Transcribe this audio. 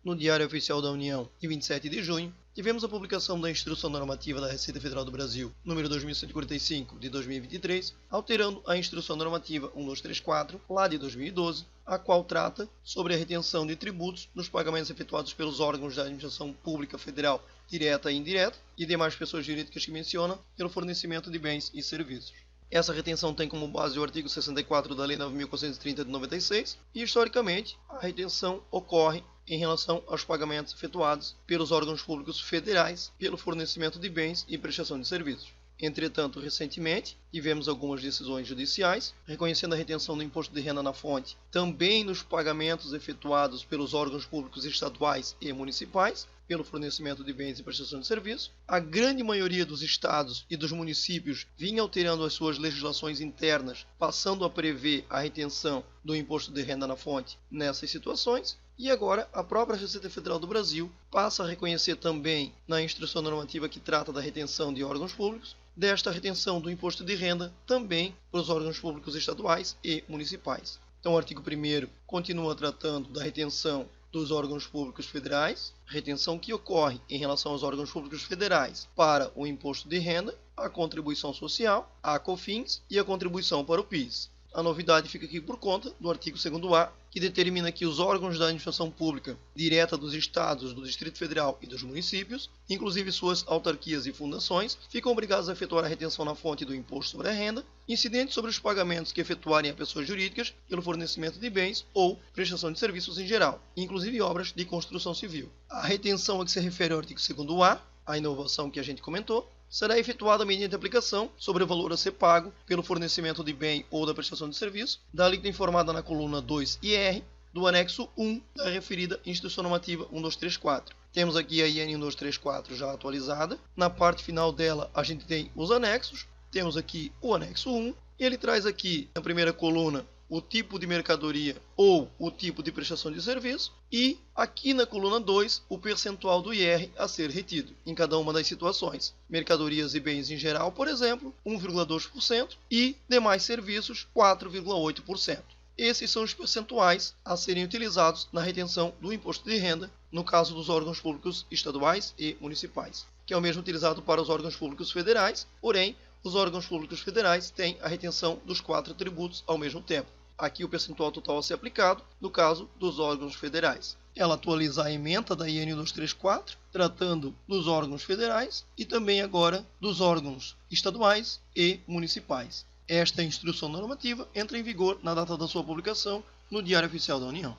no Diário Oficial da União, de 27 de junho, tivemos a publicação da Instrução Normativa da Receita Federal do Brasil, número 2145, de 2023, alterando a Instrução Normativa 1234, lá de 2012, a qual trata sobre a retenção de tributos nos pagamentos efetuados pelos órgãos da Administração Pública Federal, direta e indireta, e demais pessoas jurídicas que menciona, pelo fornecimento de bens e serviços. Essa retenção tem como base o artigo 64 da Lei 9.430 de 96 e, historicamente, a retenção ocorre em relação aos pagamentos efetuados pelos órgãos públicos federais pelo fornecimento de bens e prestação de serviços. Entretanto, recentemente, tivemos algumas decisões judiciais reconhecendo a retenção do imposto de renda na fonte também nos pagamentos efetuados pelos órgãos públicos estaduais e municipais pelo fornecimento de bens e prestação de serviços. A grande maioria dos estados e dos municípios vinha alterando as suas legislações internas, passando a prever a retenção do imposto de renda na fonte nessas situações. E agora a própria Receita Federal do Brasil passa a reconhecer também na instrução normativa que trata da retenção de órgãos públicos, desta retenção do imposto de renda também para os órgãos públicos estaduais e municipais. Então o artigo 1º continua tratando da retenção dos órgãos públicos federais, retenção que ocorre em relação aos órgãos públicos federais para o imposto de renda, a contribuição social, a COFINS e a contribuição para o PIS. A novidade fica aqui por conta do artigo 2º-A, que determina que os órgãos da administração pública direta dos estados, do Distrito Federal e dos municípios, inclusive suas autarquias e fundações, ficam obrigados a efetuar a retenção na fonte do imposto sobre a renda, incidente sobre os pagamentos que efetuarem a pessoas jurídicas pelo fornecimento de bens ou prestação de serviços em geral, inclusive obras de construção civil. A retenção a que se refere ao artigo 2º-A, a inovação que a gente comentou, será efetuada mediante aplicação sobre o valor a ser pago pelo fornecimento de bem ou da prestação de serviço, da alíquota informada na coluna 2 e R do anexo 1 da referida Instrução Normativa 1234. Temos aqui a IN 1234 já atualizada. Na parte final dela a gente tem os anexos. Temos aqui o anexo 1 e ele traz aqui na primeira coluna o tipo de mercadoria ou o tipo de prestação de serviço e aqui na coluna 2 o percentual do IR a ser retido em cada uma das situações. Mercadorias e bens em geral, por exemplo, 1,2% e demais serviços 4,8%. Esses são os percentuais a serem utilizados na retenção do imposto de renda no caso dos órgãos públicos estaduais e municipais, que é o mesmo utilizado para os órgãos públicos federais, porém os órgãos públicos federais têm a retenção dos 4 tributos ao mesmo tempo. Aqui o percentual total a ser aplicado, no caso dos órgãos federais. Ela atualiza a ementa da IN 1234, tratando dos órgãos federais e também agora dos órgãos estaduais e municipais. Esta instrução normativa entra em vigor na data da sua publicação no Diário Oficial da União.